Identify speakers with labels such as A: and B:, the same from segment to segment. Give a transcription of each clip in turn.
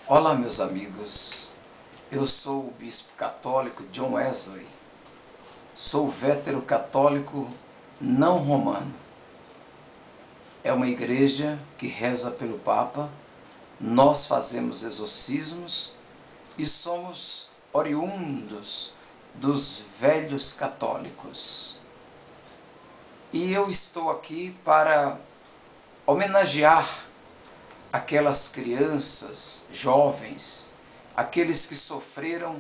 A: Olá, meus amigos. Eu sou o bispo católico John Wesley. Sou vétero católico não romano. É uma igreja que reza pelo Papa. Nós fazemos exorcismos e somos oriundos dos velhos católicos. E eu estou aqui para homenagear aquelas crianças, jovens, aqueles que sofreram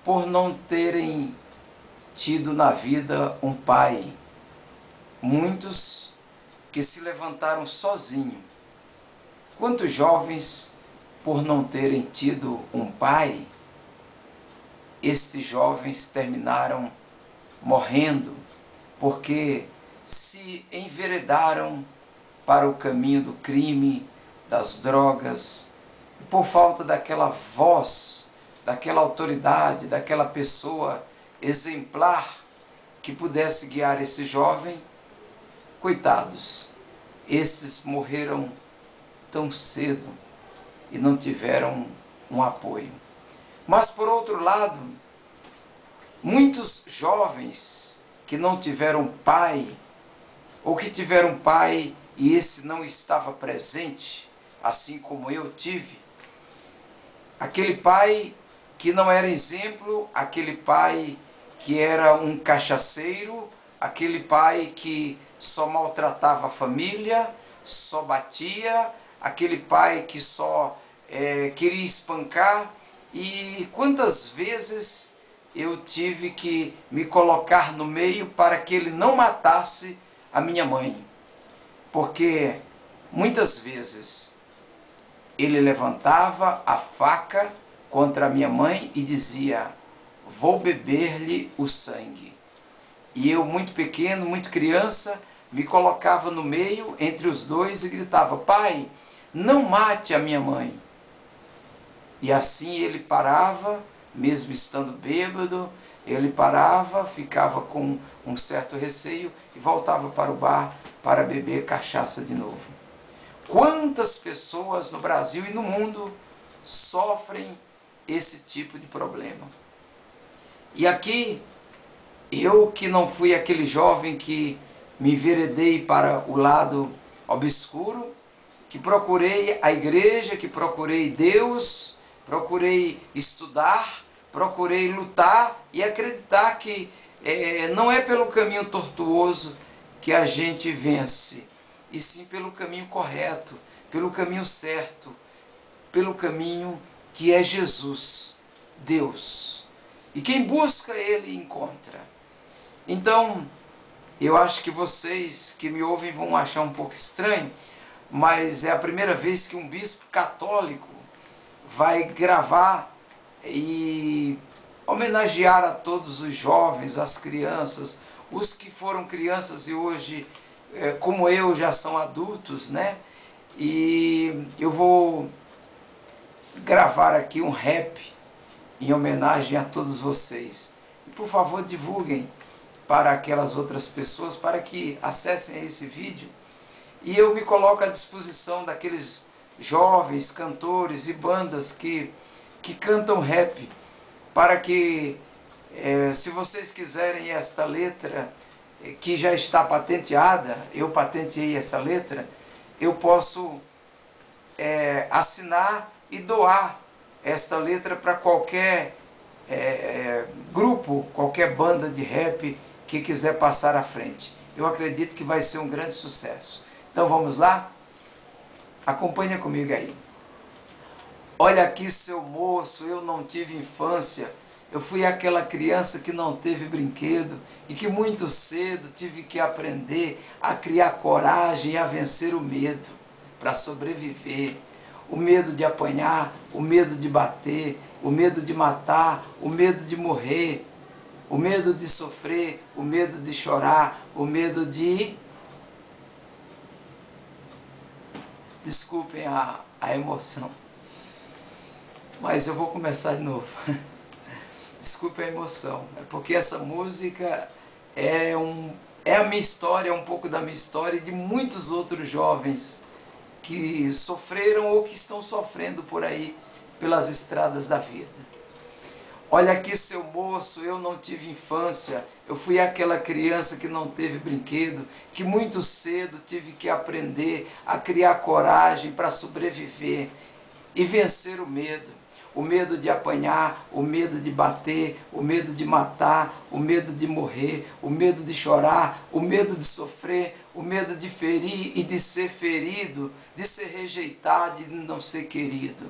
A: por não terem tido na vida um pai. Muitos que se levantaram sozinhos. Quantos jovens, por não terem tido um pai, estes jovens terminaram morrendo, porque se enveredaram para o caminho do crime, das drogas, por falta daquela voz, daquela autoridade, daquela pessoa exemplar que pudesse guiar esse jovem. Coitados, esses morreram tão cedo e não tiveram um apoio. Mas, por outro lado, muitos jovens que não tiveram pai, ou que tiveram pai e esse não estava presente, assim como eu tive, aquele pai que não era exemplo, aquele pai que era um cachaceiro, aquele pai que só maltratava a família, só batia, aquele pai que só queria espancar. E quantas vezes eu tive que me colocar no meio para que ele não matasse a minha mãe, porque muitas vezes ele levantava a faca contra a minha mãe e dizia: vou beber-lhe o sangue. E eu, muito pequeno, muito criança, me colocava no meio entre os dois e gritava: pai, não mate a minha mãe. E assim ele parava, mesmo estando bêbado, ele parava, ficava com um certo receio e voltava para o bar para beber cachaça de novo. Quantas pessoas no Brasil e no mundo sofrem esse tipo de problema? E aqui, eu que não fui aquele jovem que me enveredei para o lado obscuro, que procurei a igreja, que procurei Deus, procurei estudar, procurei lutar e acreditar que não é pelo caminho tortuoso que a gente vence, e sim pelo caminho correto, pelo caminho certo, pelo caminho que é Jesus, Deus. E quem busca Ele encontra. Então, eu acho que vocês que me ouvem vão achar um pouco estranho, mas é a primeira vez que um bispo católico vai gravar e homenagear a todos os jovens, as crianças, os que foram crianças e hoje, como eu, já são adultos, né? E eu vou gravar aqui um rap em homenagem a todos vocês. E, por favor, divulguem para aquelas outras pessoas, para que acessem esse vídeo. E eu me coloco à disposição daqueles jovens cantores e bandas que cantam rap, para que, se vocês quiserem esta letra, que já está patenteada, eu patenteei essa letra, eu posso assinar e doar esta letra para qualquer grupo, qualquer banda de rap que quiser passar à frente. Eu acredito que vai ser um grande sucesso. Então vamos lá? Acompanha comigo aí. Olha aqui, seu moço, eu não tive infância. Eu fui aquela criança que não teve brinquedo e que muito cedo tive que aprender a criar coragem e a vencer o medo para sobreviver. O medo de apanhar, o medo de bater, o medo de matar, o medo de morrer, o medo de sofrer, o medo de chorar, o medo de... Desculpem a emoção, mas eu vou começar de novo. Desculpem a emoção, é porque essa música é a minha história, é um pouco da minha história e de muitos outros jovens que sofreram ou que estão sofrendo por aí pelas estradas da vida. Olha aqui, seu moço, eu não tive infância, eu fui aquela criança que não teve brinquedo, que muito cedo tive que aprender a criar coragem para sobreviver e vencer o medo. O medo de apanhar, o medo de bater, o medo de matar, o medo de morrer, o medo de chorar, o medo de sofrer, o medo de ferir e de ser ferido, de ser rejeitado e de não ser querido.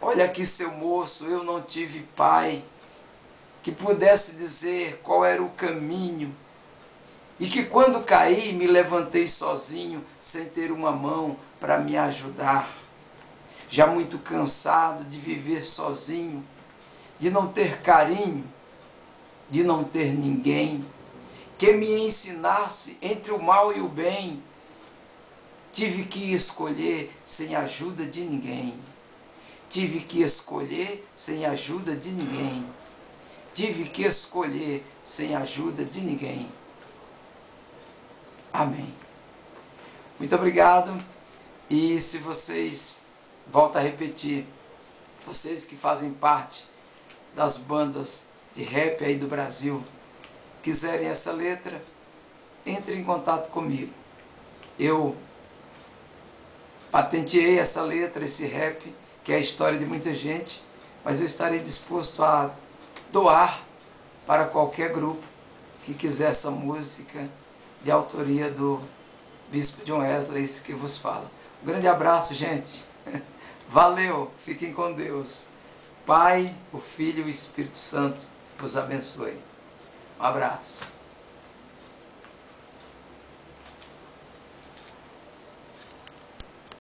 A: Olha aqui, seu moço, eu não tive pai que pudesse dizer qual era o caminho e que quando caí me levantei sozinho, sem ter uma mão para me ajudar. Já muito cansado de viver sozinho, de não ter carinho, de não ter ninguém que me ensinasse entre o mal e o bem. Tive que escolher sem ajuda de ninguém. Tive que escolher sem ajuda de ninguém. Tive que escolher sem ajuda de ninguém. Amém. Muito obrigado. E se vocês, volto a repetir, vocês que fazem parte das bandas de rap aí do Brasil, quiserem essa letra, entre em contato comigo. Eu patenteei essa letra, esse rap, que é a história de muita gente, mas eu estarei disposto a doar para qualquer grupo que quiser essa música de autoria do Bispo John Wesley, esse que vos fala. Um grande abraço, gente. Valeu, fiquem com Deus. Pai, o Filho e o Espírito Santo vos abençoe. Um abraço.